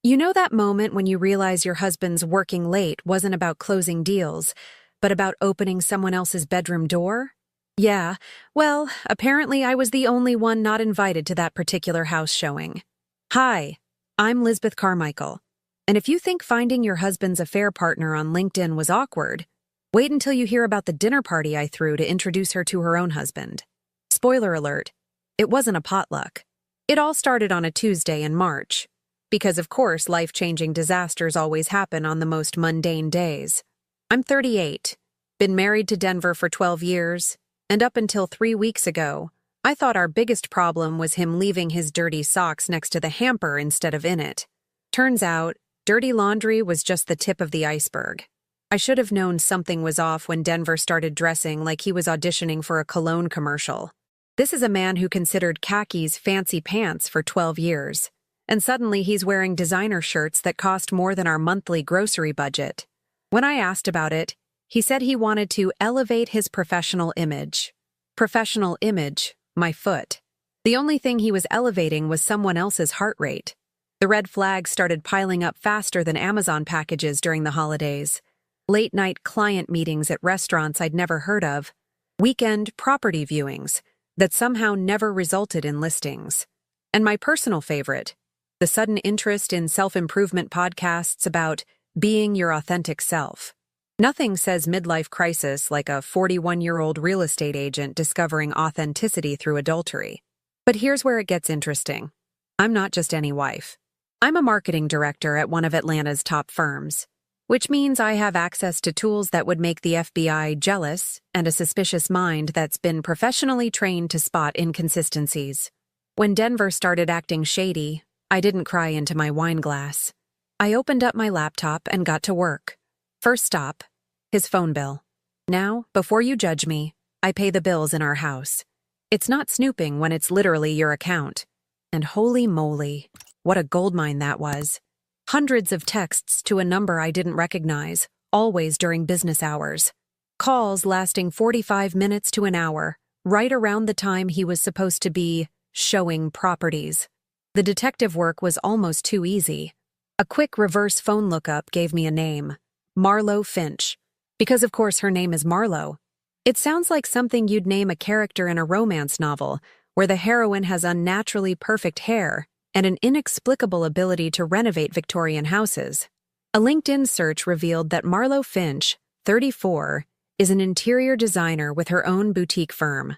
You know that moment when you realize your husband's working late wasn't about closing deals, but about opening someone else's bedroom door? Yeah, well, apparently I was the only one not invited to that particular house showing. Hi, I'm Lisbeth Carmichael, and if you think finding your husband's affair partner on LinkedIn was awkward, wait until you hear about the dinner party I threw to introduce her to her own husband. Spoiler alert, it wasn't a potluck. It all started on a Tuesday in March. Because of course life-changing disasters always happen on the most mundane days. I'm 38, been married to Denver for 12 years, and up until 3 weeks ago, I thought our biggest problem was him leaving his dirty socks next to the hamper instead of in it. Turns out, dirty laundry was just the tip of the iceberg. I should have known something was off when Denver started dressing like he was auditioning for a cologne commercial. This is a man who considered khakis fancy pants for 12 years. And suddenly he's wearing designer shirts that cost more than our monthly grocery budget. When I asked about it, he said he wanted to elevate his professional image. Professional image, my foot. The only thing he was elevating was someone else's heart rate. The red flags started piling up faster than Amazon packages during the holidays. Late-night client meetings at restaurants I'd never heard of. Weekend property viewings that somehow never resulted in listings. And my personal favorite, the sudden interest in self-improvement podcasts about being your authentic self. Nothing says midlife crisis like a 41-year-old real estate agent discovering authenticity through adultery. But here's where it gets interesting. I'm not just any wife. I'm a marketing director at one of Atlanta's top firms, which means I have access to tools that would make the FBI jealous and a suspicious mind that's been professionally trained to spot inconsistencies. When Denver started acting shady, I didn't cry into my wine glass. I opened up my laptop and got to work. First stop, his phone bill. Now, before you judge me, I pay the bills in our house. It's not snooping when it's literally your account. And holy moly, what a goldmine that was. Hundreds of texts to a number I didn't recognize, always during business hours. Calls lasting 45 minutes to an hour, right around the time he was supposed to be showing properties. The detective work was almost too easy. A quick reverse phone lookup gave me a name, Marlo Finch, because of course her name is Marlo. It sounds like something you'd name a character in a romance novel, where the heroine has unnaturally perfect hair and an inexplicable ability to renovate Victorian houses. A LinkedIn search revealed that Marlo Finch, 34, is an interior designer with her own boutique firm.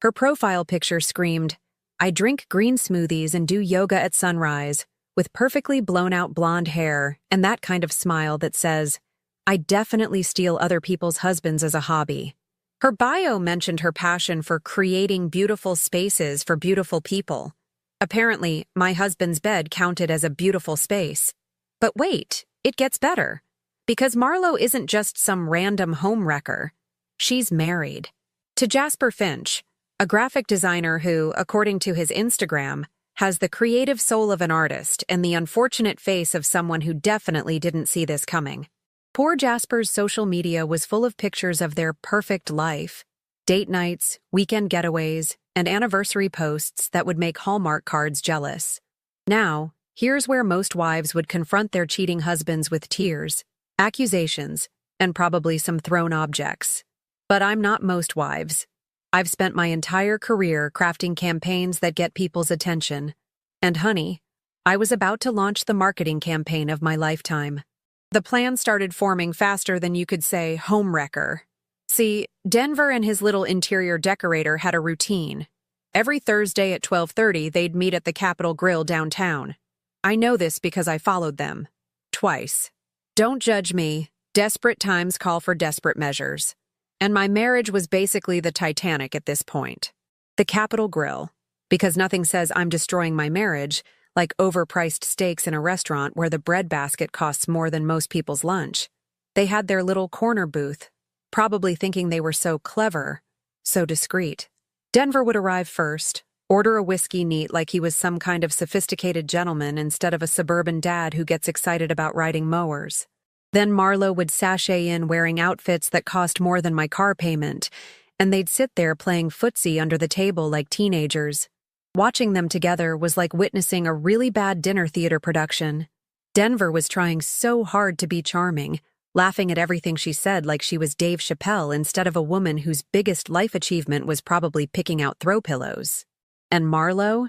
Her profile picture screamed, "I drink green smoothies and do yoga at sunrise," with perfectly blown-out blonde hair and that kind of smile that says, "I definitely steal other people's husbands as a hobby." Her bio mentioned her passion for creating beautiful spaces for beautiful people. Apparently, my husband's bed counted as a beautiful space. But wait, it gets better. Because Marlo isn't just some random home wrecker. She's married to Jasper Finch, a graphic designer who, according to his Instagram, has the creative soul of an artist and the unfortunate face of someone who definitely didn't see this coming. Poor Jasper's social media was full of pictures of their perfect life, date nights, weekend getaways, and anniversary posts that would make Hallmark cards jealous. Now, here's where most wives would confront their cheating husbands with tears, accusations, and probably some thrown objects. But I'm not most wives. I've spent my entire career crafting campaigns that get people's attention. And honey, I was about to launch the marketing campaign of my lifetime. The plan started forming faster than you could say home wrecker. See, Denver and his little interior decorator had a routine. Every Thursday at 12:30, they'd meet at the Capitol Grill downtown. I know this because I followed them. Twice. Don't judge me. Desperate times call for desperate measures. And my marriage was basically the Titanic at this point. The Capitol Grill. Because nothing says I'm destroying my marriage like overpriced steaks in a restaurant where the breadbasket costs more than most people's lunch. They had their little corner booth, probably thinking they were so clever, so discreet. Denver would arrive first, order a whiskey neat like he was some kind of sophisticated gentleman instead of a suburban dad who gets excited about riding mowers. Then Marlo would sashay in wearing outfits that cost more than my car payment, and they'd sit there playing footsie under the table like teenagers. Watching them together was like witnessing a really bad dinner theater production. Denver was trying so hard to be charming, laughing at everything she said like she was Dave Chappelle instead of a woman whose biggest life achievement was probably picking out throw pillows. And Marlo?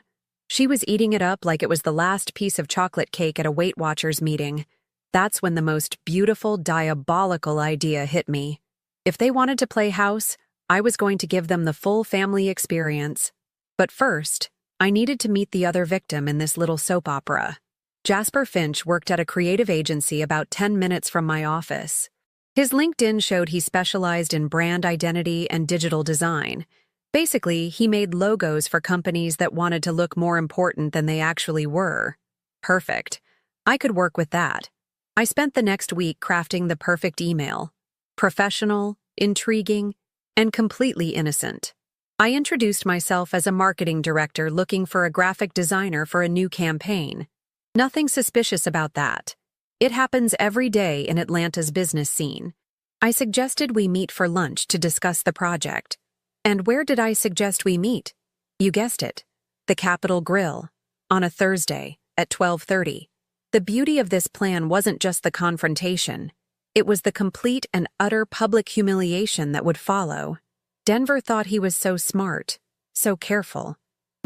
She was eating it up like it was the last piece of chocolate cake at a Weight Watchers meeting. That's when the most beautiful, diabolical idea hit me. If they wanted to play house, I was going to give them the full family experience. But first, I needed to meet the other victim in this little soap opera. Jasper Finch worked at a creative agency about 10 minutes from my office. His LinkedIn showed he specialized in brand identity and digital design. Basically, he made logos for companies that wanted to look more important than they actually were. Perfect. I could work with that. I spent the next week crafting the perfect email. Professional, intriguing, and completely innocent. I introduced myself as a marketing director looking for a graphic designer for a new campaign. Nothing suspicious about that. It happens every day in Atlanta's business scene. I suggested we meet for lunch to discuss the project. And where did I suggest we meet? You guessed it. The Capitol Grill. On a Thursday, at 12:30. The beauty of this plan wasn't just the confrontation. It was the complete and utter public humiliation that would follow. Denver thought he was so smart, so careful.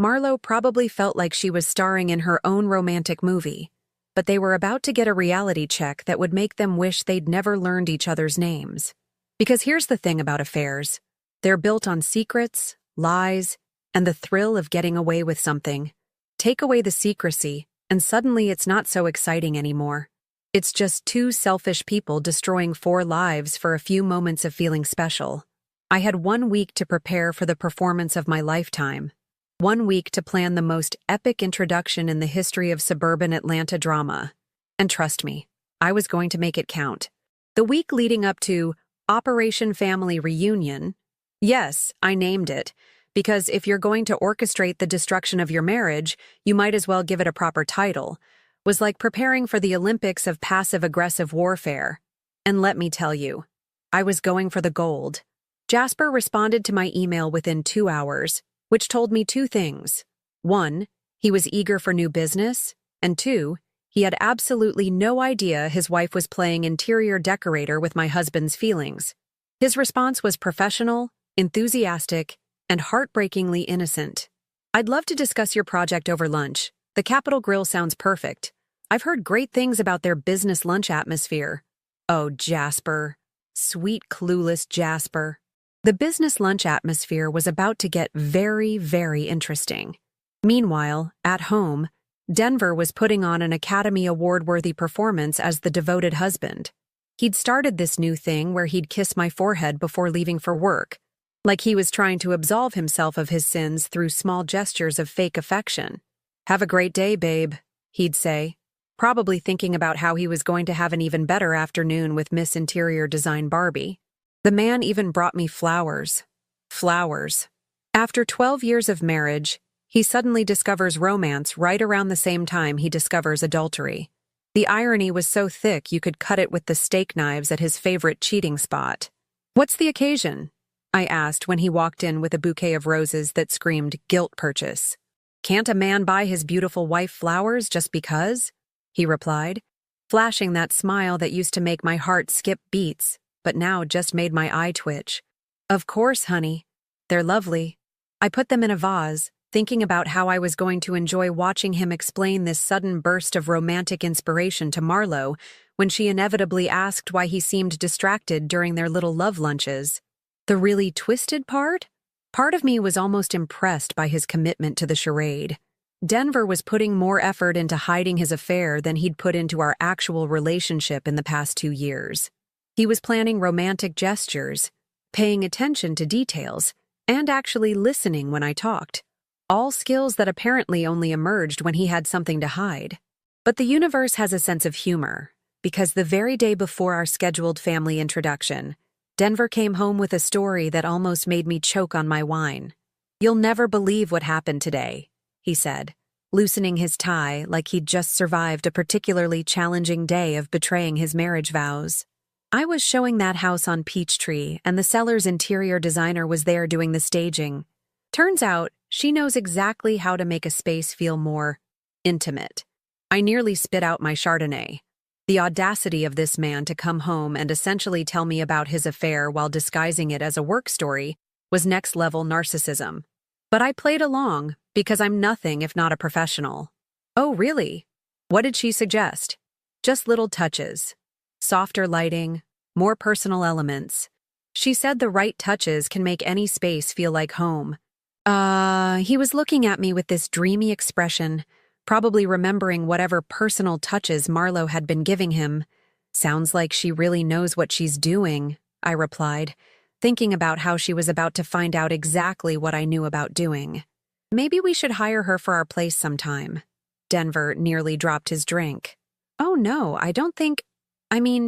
Marlo probably felt like she was starring in her own romantic movie, but they were about to get a reality check that would make them wish they'd never learned each other's names. Because here's the thing about affairs. They're built on secrets, lies, and the thrill of getting away with something. Take away the secrecy, and suddenly it's not so exciting anymore. It's just two selfish people destroying 4 lives for a few moments of feeling special. I had 1 week to prepare for the performance of my lifetime. 1 week to plan the most epic introduction in the history of suburban Atlanta drama. And trust me, I was going to make it count. The week leading up to Operation Family Reunion, yes, I named it, because if you're going to orchestrate the destruction of your marriage, you might as well give it a proper title, was like preparing for the Olympics of passive-aggressive warfare. And let me tell you, I was going for the gold. Jasper responded to my email within 2 hours, which told me 2 things. 1, he was eager for new business, and 2, he had absolutely no idea his wife was playing interior decorator with my husband's feelings. His response was professional, enthusiastic, and heartbreakingly innocent. I'd love to discuss your project over lunch. The Capitol Grill sounds perfect. I've heard great things about their business lunch atmosphere. Oh, Jasper. Sweet, clueless Jasper. The business lunch atmosphere was about to get very, very interesting. Meanwhile, at home, Denver was putting on an Academy Award-worthy performance as the devoted husband. He'd started this new thing where he'd kiss my forehead before leaving for work, like he was trying to absolve himself of his sins through small gestures of fake affection. "Have a great day, babe," he'd say, probably thinking about how he was going to have an even better afternoon with Miss Interior Design Barbie. The man even brought me flowers. Flowers. After 12 years of marriage, he suddenly discovers romance right around the same time he discovers adultery. The irony was so thick you could cut it with the steak knives at his favorite cheating spot. "What's the occasion?" I asked when he walked in with a bouquet of roses that screamed guilt purchase. "Can't a man buy his beautiful wife flowers just because?" he replied, flashing that smile that used to make my heart skip beats, but now just made my eye twitch. "Of course, honey. They're lovely." I put them in a vase, thinking about how I was going to enjoy watching him explain this sudden burst of romantic inspiration to Marlo when she inevitably asked why he seemed distracted during their little love lunches. The really twisted part? Part of me was almost impressed by his commitment to the charade. Denver was putting more effort into hiding his affair than he'd put into our actual relationship in the past 2 years. He was planning romantic gestures, paying attention to details, and actually listening when I talked. All skills that apparently only emerged when he had something to hide. But the universe has a sense of humor, because the very day before our scheduled family introduction, Denver came home with a story that almost made me choke on my wine. "You'll never believe what happened today," he said, loosening his tie like he'd just survived a particularly challenging day of betraying his marriage vows. "I was showing that house on Peachtree, and the seller's interior designer was there doing the staging. Turns out, she knows exactly how to make a space feel more intimate. I nearly spit out my Chardonnay. The audacity of this man to come home and essentially tell me about his affair while disguising it as a work story was next-level narcissism. But I played along because I'm nothing if not a professional. Oh, really? What did she suggest? Just little touches. Softer lighting, more personal elements. She said the right touches can make any space feel like home. He was looking at me with this dreamy expression, probably remembering whatever personal touches Marlo had been giving him. Sounds like she really knows what she's doing, I replied, thinking about how she was about to find out exactly what I knew about doing. Maybe we should hire her for our place sometime. Denver nearly dropped his drink. Oh no, I don't think...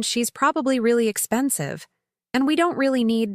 she's probably really expensive. And we don't really need...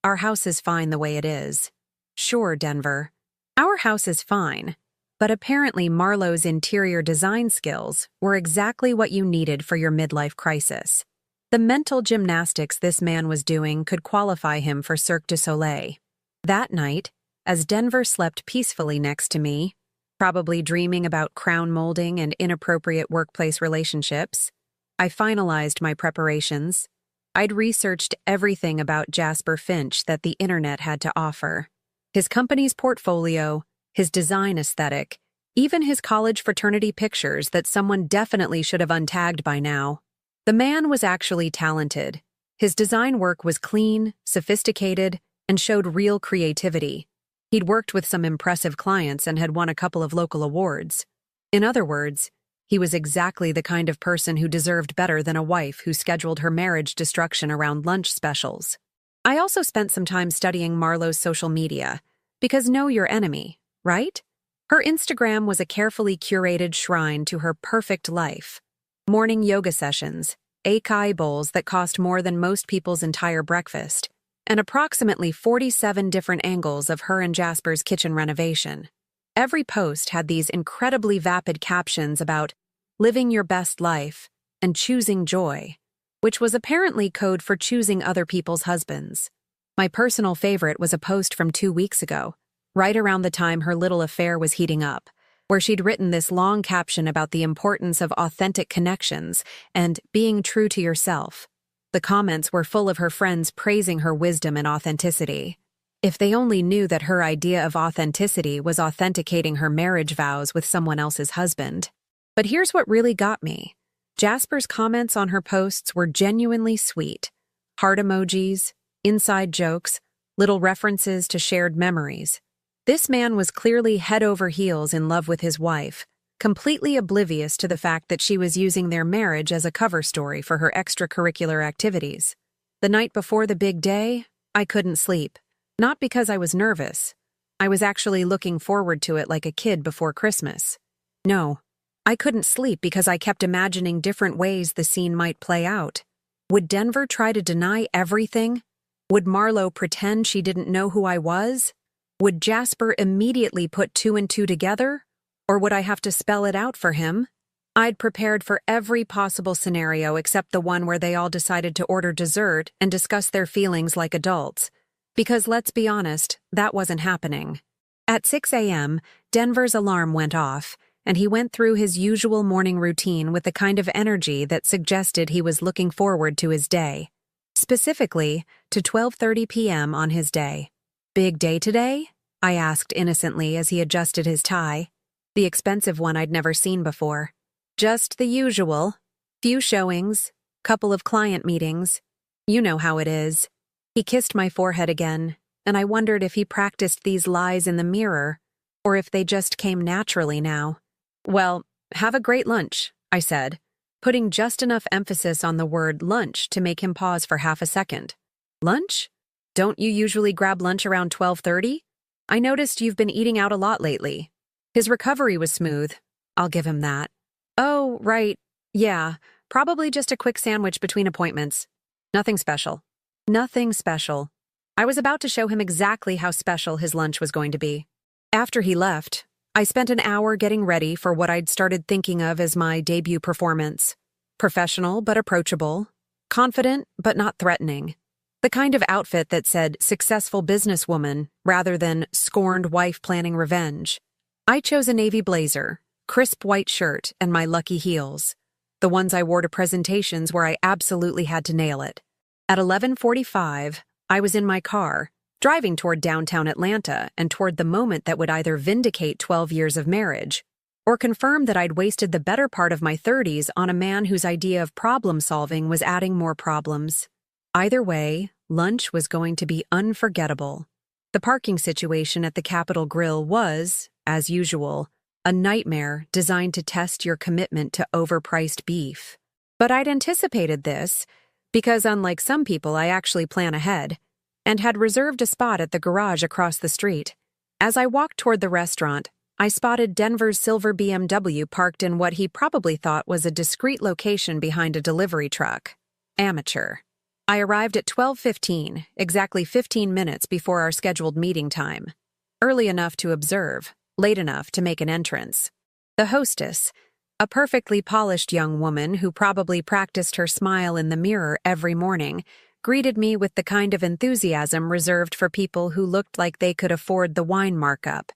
Our house is fine the way it is. Sure, Denver. Our house is fine. But apparently Marlo's interior design skills were exactly what you needed for your midlife crisis. The mental gymnastics this man was doing could qualify him for Cirque du Soleil. That night, as Denver slept peacefully next to me, probably dreaming about crown molding and inappropriate workplace relationships, I finalized my preparations. I'd researched everything about Jasper Finch that the internet had to offer. His company's portfolio, his design aesthetic, even his college fraternity pictures that someone definitely should have untagged by now. The man was actually talented. His design work was clean, sophisticated, and showed real creativity. He'd worked with some impressive clients and had won a couple of local awards. In other words, he was exactly the kind of person who deserved better than a wife who scheduled her marriage destruction around lunch specials. I also spent some time studying Marlo's social media, because know your enemy, right? Her Instagram was a carefully curated shrine to her perfect life. Morning yoga sessions, acai bowls that cost more than most people's entire breakfast, and approximately 47 different angles of her and Jasper's kitchen renovation. Every post had these incredibly vapid captions about living your best life and choosing joy, which was apparently code for choosing other people's husbands. My personal favorite was a post from 2 weeks ago, right around the time her little affair was heating up, where she'd written this long caption about the importance of authentic connections and being true to yourself. The comments were full of her friends praising her wisdom and authenticity. If they only knew that her idea of authenticity was authenticating her marriage vows with someone else's husband. But here's what really got me. Jasper's comments on her posts were genuinely sweet. Heart emojis, inside jokes, little references to shared memories. This man was clearly head over heels in love with his wife, completely oblivious to the fact that she was using their marriage as a cover story for her extracurricular activities. The night before the big day, I couldn't sleep. Not because I was nervous. I was actually looking forward to it like a kid before Christmas. No, I couldn't sleep because I kept imagining different ways the scene might play out. Would Denver try to deny everything? Would Marlo pretend she didn't know who I was? Would Jasper immediately put 2 and 2 together? Or would I have to spell it out for him? I'd prepared for every possible scenario except the one where they all decided to order dessert and discuss their feelings like adults. Because let's be honest, that wasn't happening. At 6 a.m., Denver's alarm went off, and he went through his usual morning routine with the kind of energy that suggested he was looking forward to his day. Specifically, to 12:30 p.m. on his day. Big day today? I asked innocently as he adjusted his tie. The expensive one I'd never seen before. Just the usual. Few showings, couple of client meetings. You know how it is. He kissed my forehead again, and I wondered if he practiced these lies in the mirror, or if they just came naturally now. Well, have a great lunch, I said, putting just enough emphasis on the word lunch to make him pause for half a second. Lunch? Don't you usually grab lunch around 12:30? I noticed you've been eating out a lot lately. His recovery was smooth. I'll give him that. Oh, right. Yeah, probably just a quick sandwich between appointments. Nothing special. Nothing special. I was about to show him exactly how special his lunch was going to be. After he left, I spent an hour getting ready for what I'd started thinking of as my debut performance. Professional but approachable. Confident but not threatening. The kind of outfit that said successful businesswoman rather than scorned wife planning revenge. I chose a navy blazer, crisp white shirt, and my lucky heels. The ones I wore to presentations where I absolutely had to nail it. At 11:45, I was in my car, driving toward downtown Atlanta and toward the moment that would either vindicate 12 years of marriage or confirm that I'd wasted the better part of my 30s on a man whose idea of problem-solving was adding more problems. Either way, lunch was going to be unforgettable. The parking situation at the Capitol Grill was, as usual, a nightmare designed to test your commitment to overpriced beef. But I'd anticipated this because, unlike some people, I actually plan ahead and had reserved a spot at the garage across the street. As I walked toward the restaurant, I spotted Denver's silver BMW parked in what he probably thought was a discreet location behind a delivery truck. Amateur. I arrived at 12:15, exactly 15 minutes before our scheduled meeting time. Early enough to observe, late enough to make an entrance. The hostess, a perfectly polished young woman who probably practiced her smile in the mirror every morning, greeted me with the kind of enthusiasm reserved for people who looked like they could afford the wine markup.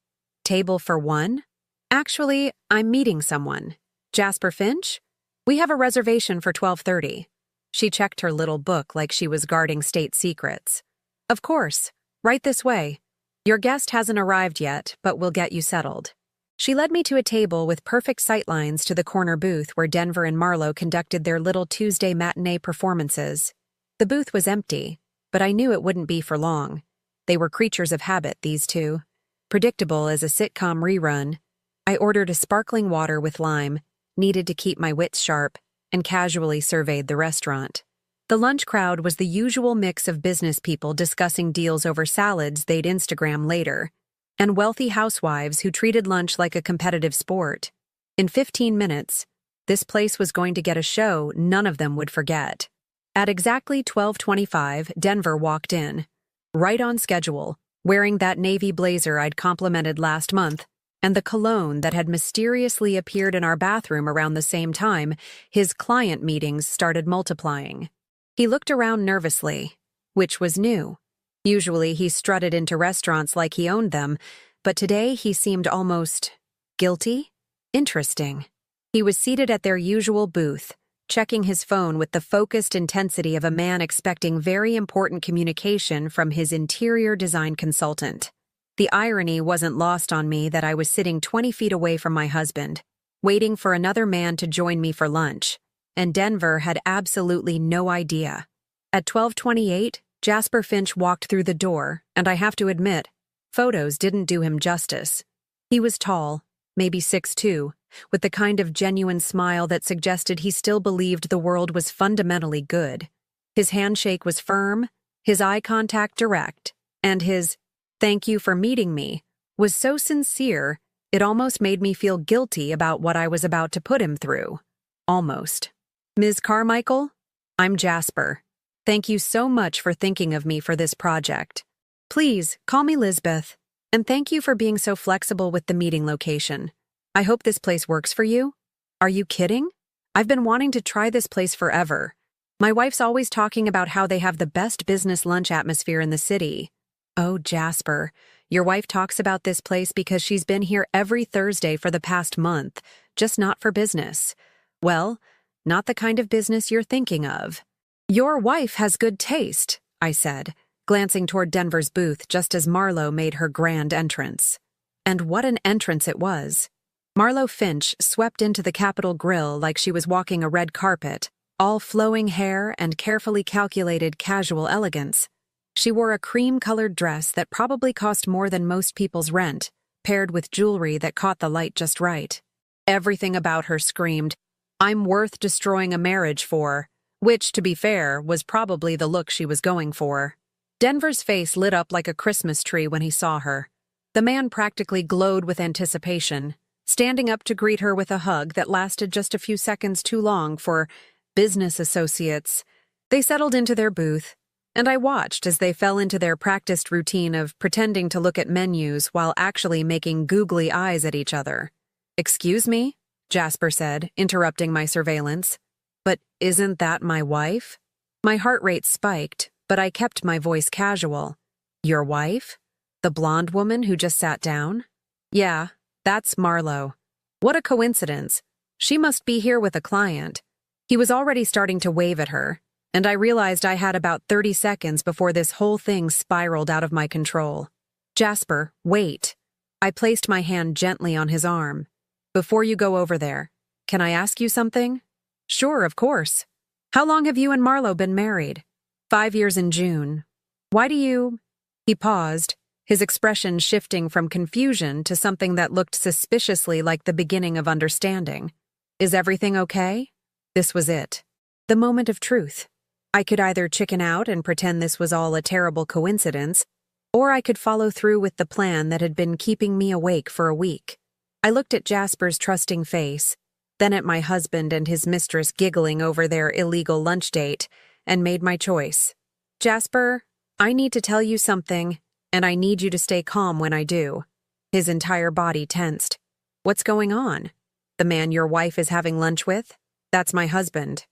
Table for one? Actually, I'm meeting someone. Jasper Finch? We have a reservation for 12:30. She checked her little book like she was guarding state secrets. Of course. Right this way. Your guest hasn't arrived yet, but we'll get you settled. She led me to a table with perfect sightlines to the corner booth where Denver and Marlo conducted their little Tuesday matinee performances. The booth was empty, but I knew it wouldn't be for long. They were creatures of habit, these two. Predictable as a sitcom rerun. I ordered a sparkling water with lime, needed to keep my wits sharp, and casually surveyed the restaurant. The lunch crowd was the usual mix of business people discussing deals over salads they'd Instagram later, and wealthy housewives who treated lunch like a competitive sport. In 15 minutes, this place was going to get a show none of them would forget. At exactly 12:25, Denver walked in, right on schedule, wearing that navy blazer I'd complimented last month, and the cologne that had mysteriously appeared in our bathroom around the same time his client meetings started multiplying. He looked around nervously, which was new. Usually he strutted into restaurants like he owned them, but today he seemed almost guilty? Interesting. He was seated at their usual booth, checking his phone with the focused intensity of a man expecting very important communication from his interior design consultant. The irony wasn't lost on me that I was sitting 20 feet away from my husband, waiting for another man to join me for lunch, and Denver had absolutely no idea. At 12:28, Jasper Finch walked through the door, and I have to admit, photos didn't do him justice. He was tall, maybe 6'2", with the kind of genuine smile that suggested he still believed the world was fundamentally good. His handshake was firm, his eye contact direct, and his "thank you for meeting me" was so sincere it almost made me feel guilty about what I was about to put him through. Almost. "Ms. Carmichael, I'm Jasper. Thank you so much for thinking of me for this project. Please, call me Lizbeth, and thank you for being so flexible with the meeting location. I hope this place works for you. Are you kidding? I've been wanting to try this place forever. My wife's always talking about how they have the best business lunch atmosphere in the city." "Oh, Jasper, your wife talks about this place because she's been here every Thursday for the past month, just not for business. Well, not the kind of business you're thinking of." "Your wife has good taste," I said, glancing toward Denver's booth just as Marlo made her grand entrance. And what an entrance it was. Marlo Finch swept into the Capitol Grill like she was walking a red carpet, all flowing hair and carefully calculated casual elegance. She wore a cream-colored dress that probably cost more than most people's rent, paired with jewelry that caught the light just right. Everything about her screamed, "I'm worth destroying a marriage for," which, to be fair, was probably the look she was going for. Denver's face lit up like a Christmas tree when he saw her. The man practically glowed with anticipation, standing up to greet her with a hug that lasted just a few seconds too long for business associates. They settled into their booth, and I watched as they fell into their practiced routine of pretending to look at menus while actually making googly eyes at each other. "Excuse me," Jasper said, interrupting my surveillance. "But isn't that my wife?" My heart rate spiked, but I kept my voice casual. "Your wife? The blonde woman who just sat down?" "Yeah, that's Marlo. What a coincidence. She must be here with a client. He was already starting to wave at her, and I realized I had about 30 seconds before this whole thing spiraled out of my control. Jasper, wait. I placed my hand gently on his arm. Before you go over there, can I ask you something? Sure, of course. How long have you and Marlo been married? 5 years in June. Why do you... He paused, his expression shifting from confusion to something that looked suspiciously like the beginning of understanding. Is everything okay? This was it. The moment of truth. I could either chicken out and pretend this was all a terrible coincidence, or I could follow through with the plan that had been keeping me awake for a week. I looked at Jasper's trusting face, then at my husband and his mistress giggling over their illegal lunch date, and made my choice. Jasper, I need to tell you something, and I need you to stay calm when I do. His entire body tensed. What's going on? The man your wife is having lunch with? That's my husband.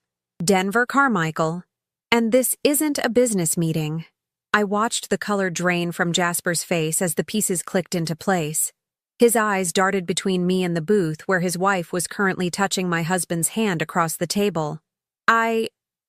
Denver Carmichael. And this isn't a business meeting. I watched the color drain from Jasper's face as the pieces clicked into place. His eyes darted between me and the booth where his wife was currently touching my husband's hand across the table.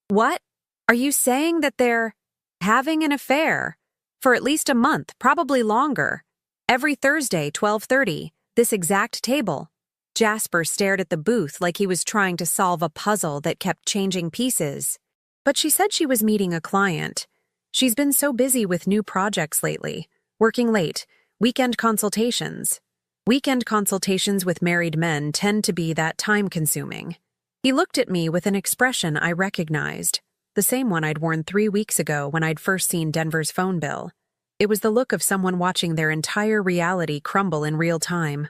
What? Are you saying that they're having an affair? For at least a month, probably longer. Every Thursday, 12:30, this exact table. Jasper stared at the booth like he was trying to solve a puzzle that kept changing pieces. But she said she was meeting a client. She's been so busy with new projects lately, working late, weekend consultations. Weekend consultations with married men tend to be that time-consuming. He looked at me with an expression I recognized, the same one I'd worn 3 weeks ago when I'd first seen Denver's phone bill. It was the look of someone watching their entire reality crumble in real time.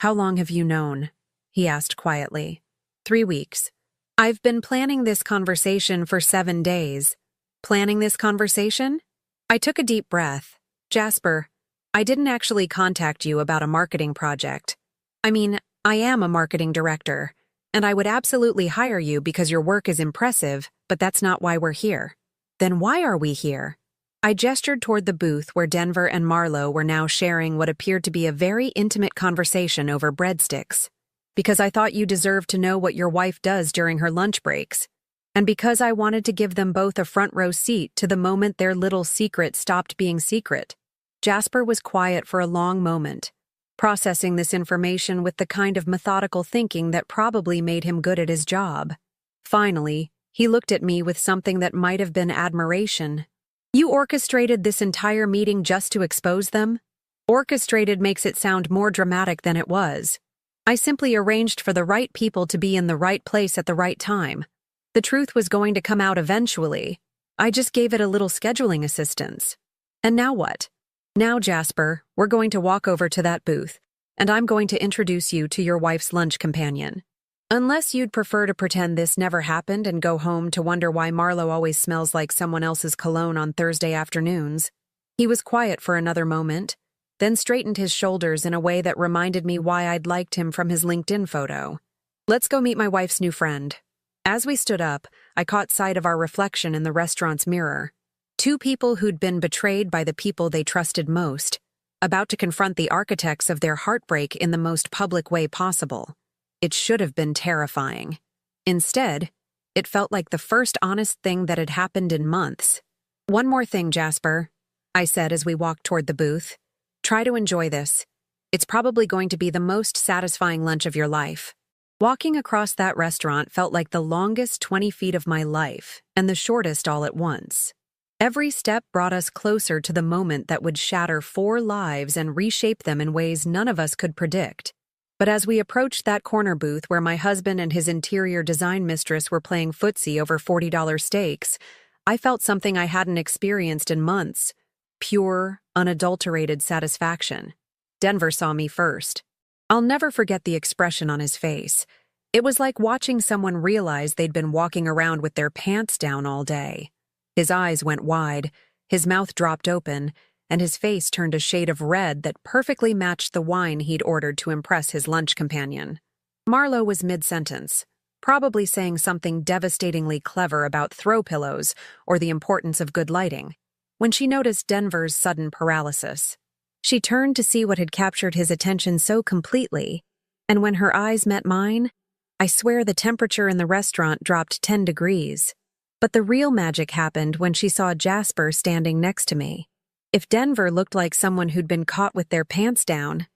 How long have you known? He asked quietly. 3 weeks. I've been planning this conversation for 7 days. Planning this conversation? I took a deep breath. Jasper, I didn't actually contact you about a marketing project. I mean, I am a marketing director, and I would absolutely hire you because your work is impressive, but that's not why we're here. Then why are we here? I gestured toward the booth where Denver and Marlo were now sharing what appeared to be a very intimate conversation over breadsticks. Because I thought you deserved to know what your wife does during her lunch breaks. And because I wanted to give them both a front row seat to the moment their little secret stopped being secret. Jasper was quiet for a long moment, processing this information with the kind of methodical thinking that probably made him good at his job. Finally, he looked at me with something that might have been admiration. You orchestrated this entire meeting just to expose them? Orchestrated makes it sound more dramatic than it was. I simply arranged for the right people to be in the right place at the right time. The truth was going to come out eventually. I just gave it a little scheduling assistance. And now what? Now, Jasper, we're going to walk over to that booth, and I'm going to introduce you to your wife's lunch companion. Unless you'd prefer to pretend this never happened and go home to wonder why Marlo always smells like someone else's cologne on Thursday afternoons. He was quiet for another moment, then straightened his shoulders in a way that reminded me why I'd liked him from his LinkedIn photo. Let's go meet my wife's new friend. As we stood up, I caught sight of our reflection in the restaurant's mirror. 2 people who'd been betrayed by the people they trusted most, about to confront the architects of their heartbreak in the most public way possible. It should have been terrifying. Instead, it felt like the first honest thing that had happened in months. One more thing, Jasper, I said as we walked toward the booth. Try to enjoy this. It's probably going to be the most satisfying lunch of your life. Walking across that restaurant felt like the longest 20 feet of my life, and the shortest all at once. Every step brought us closer to the moment that would shatter 4 lives and reshape them in ways none of us could predict. But as we approached that corner booth where my husband and his interior design mistress were playing footsie over $40 steaks, I felt something I hadn't experienced in months. Pure, unadulterated satisfaction. Denver saw me first. I'll never forget the expression on his face. It was like watching someone realize they'd been walking around with their pants down all day. His eyes went wide, his mouth dropped open, and his face turned a shade of red that perfectly matched the wine he'd ordered to impress his lunch companion. Marlo was mid-sentence, probably saying something devastatingly clever about throw pillows or the importance of good lighting, when she noticed Denver's sudden paralysis. She turned to see what had captured his attention so completely, And when her eyes met mine, I swear the temperature in the restaurant dropped 10 degrees. But the real magic happened when she saw Jasper standing next to me. If Denver looked like someone who'd been caught with their pants down,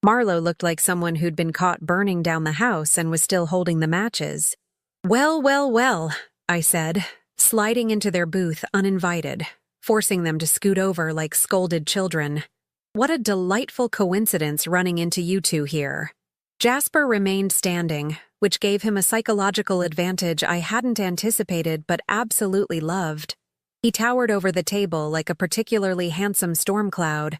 Marlo looked like someone who'd been caught burning down the house and was still holding the matches. "Well, well, well," I said, sliding into their booth uninvited, forcing them to scoot over like scolded children. "What a delightful coincidence running into you two here." Jasper remained standing, which gave him a psychological advantage I hadn't anticipated but absolutely loved. He towered over the table like a particularly handsome storm cloud,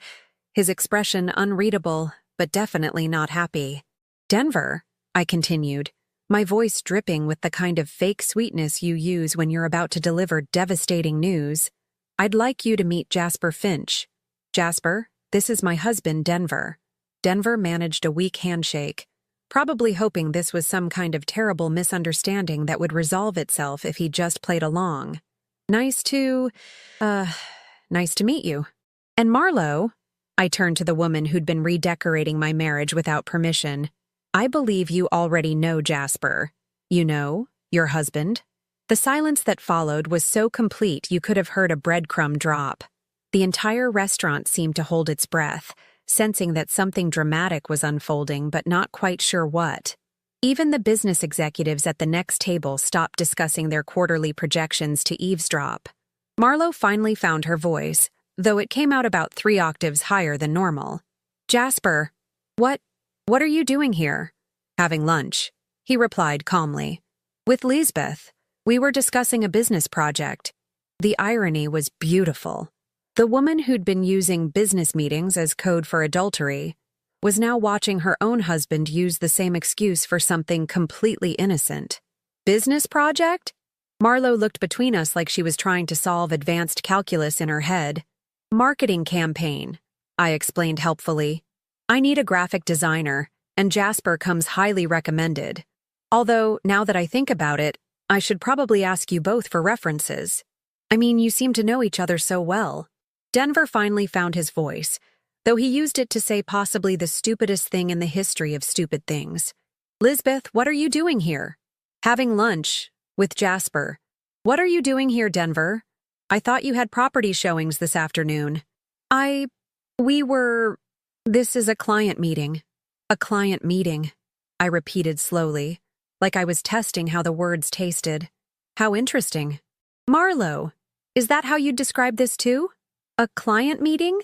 his expression unreadable, but definitely not happy. "Denver," I continued, my voice dripping with the kind of fake sweetness you use when you're about to deliver devastating news, "I'd like you to meet Jasper Finch. Jasper, this is my husband, Denver." Denver managed a weak handshake, probably hoping this was some kind of terrible misunderstanding that would resolve itself if he just played along. Nice to meet you. "And Marlo," I turned to the woman who'd been redecorating my marriage without permission, "I believe you already know Jasper. You know, your husband." The silence that followed was so complete you could have heard a breadcrumb drop. The entire restaurant seemed to hold its breath, sensing that something dramatic was unfolding but not quite sure what. Even the business executives at the next table stopped discussing their quarterly projections to eavesdrop. Marlo finally found her voice, though it came out about 3 octaves higher than normal. "Jasper, what are you doing here?" "Having lunch," he replied calmly. "With Lisbeth. We were discussing a business project." The irony was beautiful. The woman who'd been using business meetings as code for adultery was now watching her own husband use the same excuse for something completely innocent. "Business project?" Marlo looked between us like she was trying to solve advanced calculus in her head. "Marketing campaign," I explained helpfully. "I need a graphic designer, and Jasper comes highly recommended. Although, now that I think about it, I should probably ask you both for references. I mean, you seem to know each other so well." Denver finally found his voice, though he used it to say possibly the stupidest thing in the history of stupid things. "Lisbeth, what are you doing here?" "Having lunch with Jasper." "What are you doing here, Denver? I thought you had property showings this afternoon." This is a client meeting." "A client meeting," I repeated slowly, like I was testing how the words tasted. "How interesting." "Marlo, is that how you'd describe this too? A client meeting?"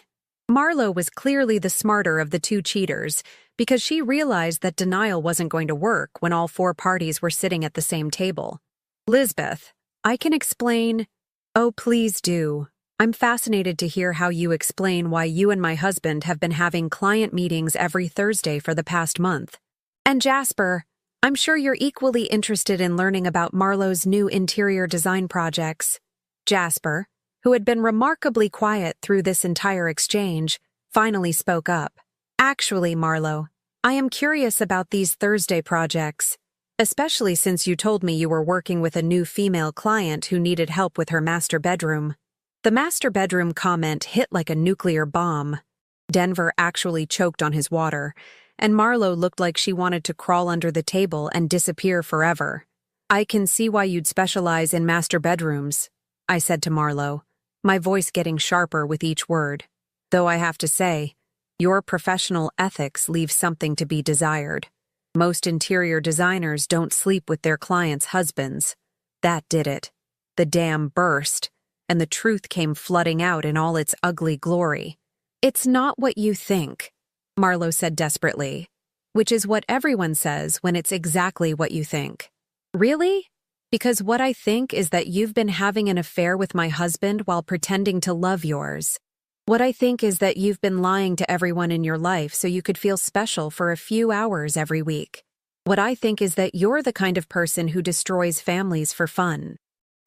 Marlo was clearly the smarter of the 2 cheaters, because she realized that denial wasn't going to work when all 4 parties were sitting at the same table. "Lisbeth, I can explain." "Oh, please do. I'm fascinated to hear how you explain why you and my husband have been having client meetings every Thursday for the past month. And Jasper, I'm sure you're equally interested in learning about Marlo's new interior design projects." Jasper, who had been remarkably quiet through this entire exchange, finally spoke up. "Actually, Marlo, I am curious about these Thursday projects, especially since you told me you were working with a new female client who needed help with her master bedroom." The master bedroom comment hit like a nuclear bomb. Denver actually choked on his water, and Marlo looked like she wanted to crawl under the table and disappear forever. "I can see why you'd specialize in master bedrooms," I said to Marlo, my voice getting sharper with each word. "Though I have to say, your professional ethics leave something to be desired. Most interior designers don't sleep with their clients' husbands." That did it. The dam burst, and the truth came flooding out in all its ugly glory. "It's not what you think," Marlo said desperately, which is what everyone says when it's exactly what you think. "Really? Because what I think is that you've been having an affair with my husband while pretending to love yours. What I think is that you've been lying to everyone in your life so you could feel special for a few hours every week. What I think is that you're the kind of person who destroys families for fun."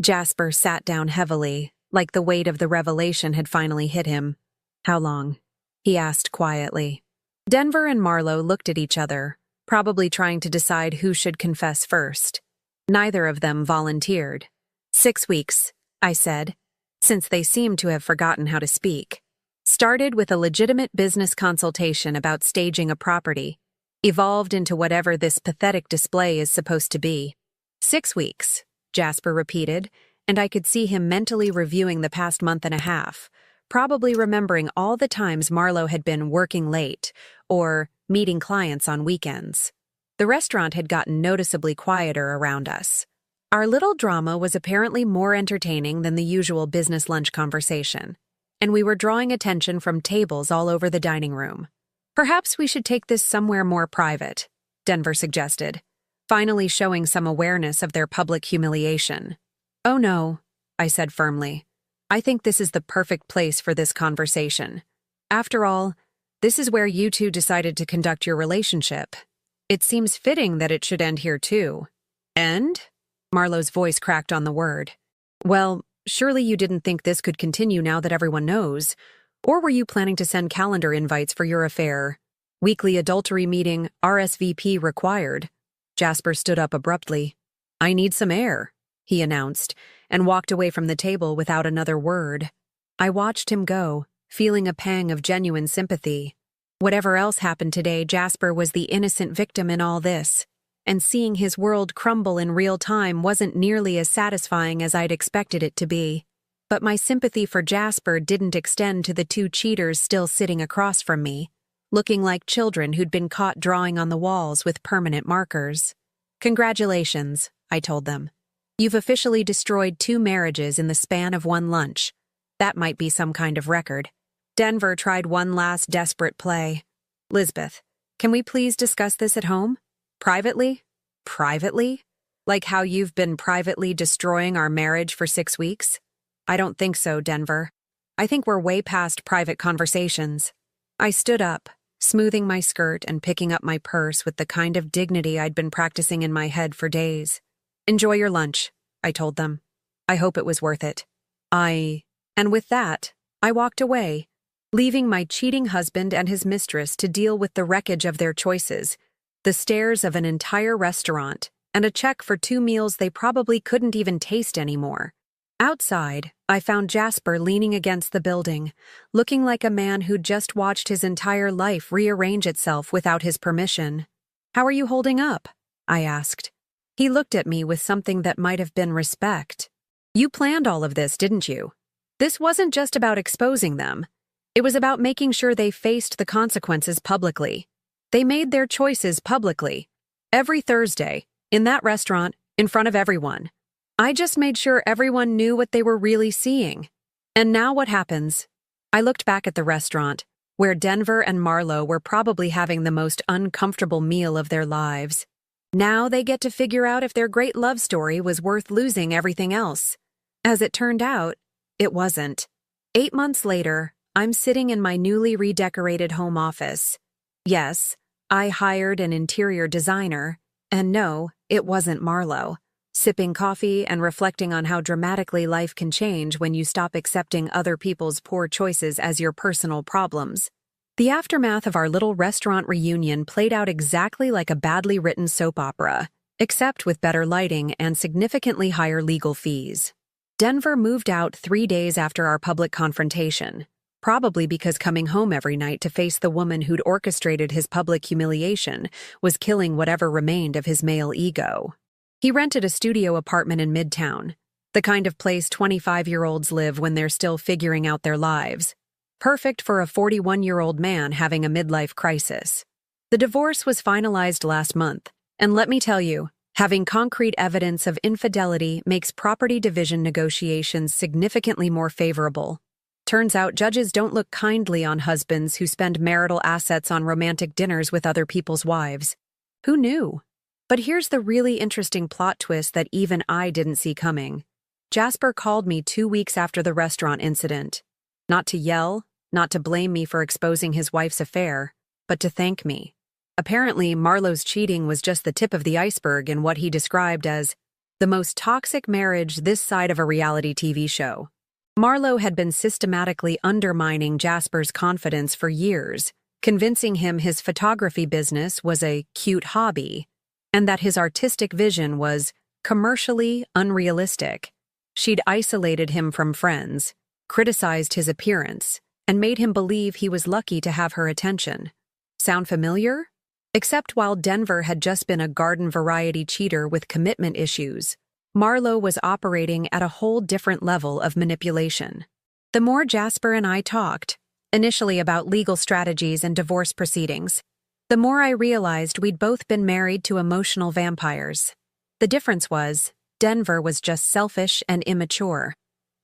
Jasper sat down heavily, like the weight of the revelation had finally hit him. "How long?" he asked quietly. Denver and Marlo looked at each other, probably trying to decide who should confess first. Neither of them volunteered. 6 weeks, I said, since they seemed to have forgotten how to speak. Started with a legitimate business consultation about staging a property. evolved into whatever this pathetic display is supposed to be. 6 weeks, Jasper repeated, and I could see him mentally reviewing the past month and a half, probably remembering all the times Marlo had been working late or meeting clients on weekends. The restaurant had gotten noticeably quieter around us. Our little drama was apparently more entertaining than the usual business lunch conversation, and we were drawing attention from tables all over the dining room. Perhaps we should take this somewhere more private, Denver suggested, finally showing some awareness of their public humiliation. Oh no, I said firmly. I think this is the perfect place for this conversation. After all, this is where you two decided to conduct your relationship. It seems fitting that it should end here too. End? Marlo's voice cracked on the word. Well, surely you didn't think this could continue now that everyone knows. Or were you planning to send calendar invites for your affair? Weekly adultery meeting, RSVP required. Jasper stood up abruptly. I need some air, he announced, and walked away from the table without another word. I watched him go, feeling a pang of genuine sympathy. Whatever else happened today, Jasper was the innocent victim in all this, and seeing his world crumble in real time wasn't nearly as satisfying as I'd expected it to be. But my sympathy for Jasper didn't extend to the two cheaters still sitting across from me, looking like children who'd been caught drawing on the walls with permanent markers. Congratulations, I told them. You've officially destroyed 2 marriages in the span of one lunch. That might be some kind of record. Denver tried one last desperate play. Lisbeth, can we please discuss this at home? Privately? Privately? Like how you've been privately destroying our marriage for 6 weeks? I don't think so, Denver. I think we're way past private conversations. I stood up, smoothing my skirt and picking up my purse with the kind of dignity I'd been practicing in my head for days. Enjoy your lunch, I told them. I hope it was worth it. And with that, I walked away, leaving my cheating husband and his mistress to deal with the wreckage of their choices, the stares of an entire restaurant, and a check for 2 meals they probably couldn't even taste anymore. Outside, I found Jasper leaning against the building, looking like a man who'd just watched his entire life rearrange itself without his permission. How are you holding up? I asked. He looked at me with something that might have been respect. You planned all of this, didn't you? This wasn't just about exposing them. It was about making sure they faced the consequences publicly. They made their choices publicly. Every Thursday, in that restaurant, in front of everyone. I just made sure everyone knew what they were really seeing. And now what happens? I looked back at the restaurant, where Denver and Marlo were probably having the most uncomfortable meal of their lives. Now they get to figure out if their great love story was worth losing everything else. As it turned out, it wasn't. 8 months later, I'm sitting in my newly redecorated home office. Yes, I hired an interior designer, and no, it wasn't Marlo. Sipping coffee and reflecting on how dramatically life can change when you stop accepting other people's poor choices as your personal problems. The aftermath of our little restaurant reunion played out exactly like a badly written soap opera, except with better lighting and significantly higher legal fees. Denver moved out 3 days after our public confrontation, probably because coming home every night to face the woman who'd orchestrated his public humiliation was killing whatever remained of his male ego. He rented a studio apartment in Midtown, the kind of place 25-year-olds live when they're still figuring out their lives. Perfect for a 41-year-old man having a midlife crisis. The divorce was finalized last month, and let me tell you, having concrete evidence of infidelity makes property division negotiations significantly more favorable. Turns out judges don't look kindly on husbands who spend marital assets on romantic dinners with other people's wives. Who knew? But here's the really interesting plot twist that even I didn't see coming. Jasper called me 2 weeks after the restaurant incident. Not to yell, not to blame me for exposing his wife's affair, but to thank me. Apparently, Marlo's cheating was just the tip of the iceberg in what he described as the most toxic marriage this side of a reality TV show. Marlo had been systematically undermining Jasper's confidence for years, convincing him his photography business was a cute hobby, and that his artistic vision was commercially unrealistic. She'd isolated him from friends, criticized his appearance, and made him believe he was lucky to have her attention. Sound familiar? Except while Denver had just been a garden-variety cheater with commitment issues, Marlo was operating at a whole different level of manipulation. The more Jasper and I talked, initially about legal strategies and divorce proceedings, the more I realized we'd both been married to emotional vampires. The difference was, Denver was just selfish and immature.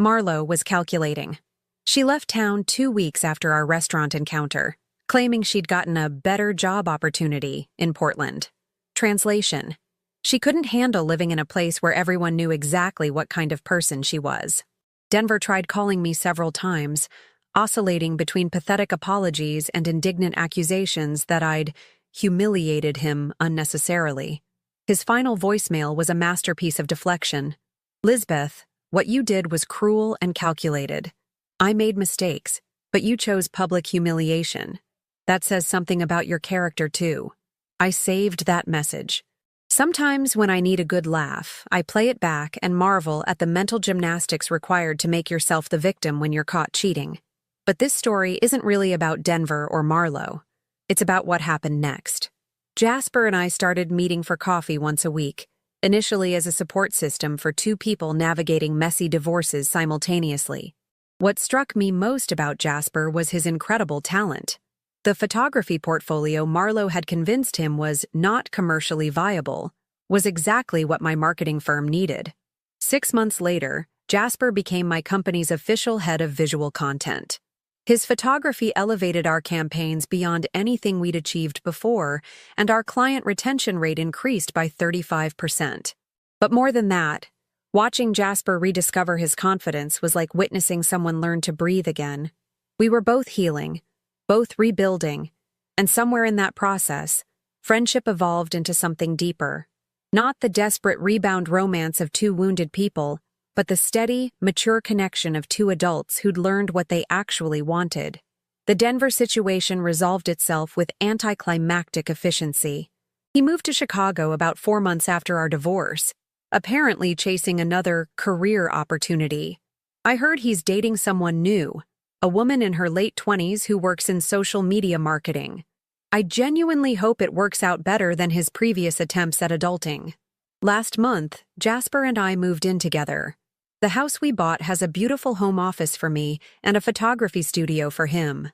Marlo was calculating. She left town 2 weeks after our restaurant encounter, claiming she'd gotten a better job opportunity in Portland. Translation: she couldn't handle living in a place where everyone knew exactly what kind of person she was. Denver tried calling me several times, oscillating between pathetic apologies and indignant accusations that I'd humiliated him unnecessarily. His final voicemail was a masterpiece of deflection. "Lisbeth, what you did was cruel and calculated. I made mistakes, but you chose public humiliation. That says something about your character, too." I saved that message. Sometimes when I need a good laugh, I play it back and marvel at the mental gymnastics required to make yourself the victim when you're caught cheating. But this story isn't really about Denver or Marlo. It's about what happened next. Jasper and I started meeting for coffee once a week, initially as a support system for two people navigating messy divorces simultaneously. What struck me most about Jasper was his incredible talent. The photography portfolio Marlo had convinced him was not commercially viable was exactly what my marketing firm needed. 6 months later, Jasper became my company's official head of visual content. His photography elevated our campaigns beyond anything we'd achieved before, and our client retention rate increased by 35%. But more than that, watching Jasper rediscover his confidence was like witnessing someone learn to breathe again. We were both healing, both rebuilding, and somewhere in that process, friendship evolved into something deeper. Not the desperate rebound romance of two wounded people, but the steady, mature connection of two adults who'd learned what they actually wanted. The Denver situation resolved itself with anticlimactic efficiency. He moved to Chicago about 4 months after our divorce, apparently chasing another career opportunity. I heard he's dating someone new, a woman in her late 20s who works in social media marketing. I genuinely hope it works out better than his previous attempts at adulting. Last month, Jasper and I moved in together. The house we bought has a beautiful home office for me and a photography studio for him.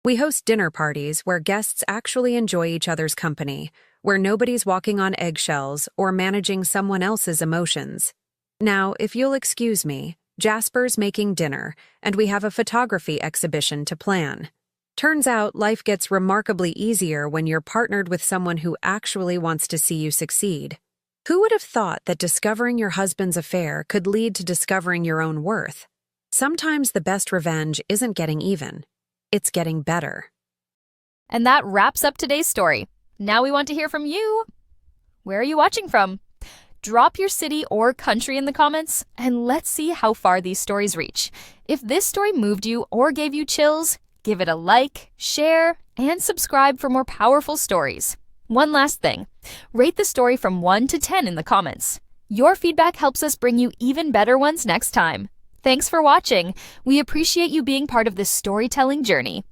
We host dinner parties where guests actually enjoy each other's company, where nobody's walking on eggshells or managing someone else's emotions. Now, if you'll excuse me, Jasper's making dinner, and we have a photography exhibition to plan. Turns out life gets remarkably easier when you're partnered with someone who actually wants to see you succeed. Who would have thought that discovering your husband's affair could lead to discovering your own worth? Sometimes the best revenge isn't getting even. It's getting better. And that wraps up today's story. Now we want to hear from you. Where are you watching from? Drop your city or country in the comments, and let's see how far these stories reach. If this story moved you or gave you chills, give it a like, share, and subscribe for more powerful stories. One last thing, rate the story from 1 to 10 in the comments. Your feedback helps us bring you even better ones next time. Thanks for watching. We appreciate you being part of this storytelling journey.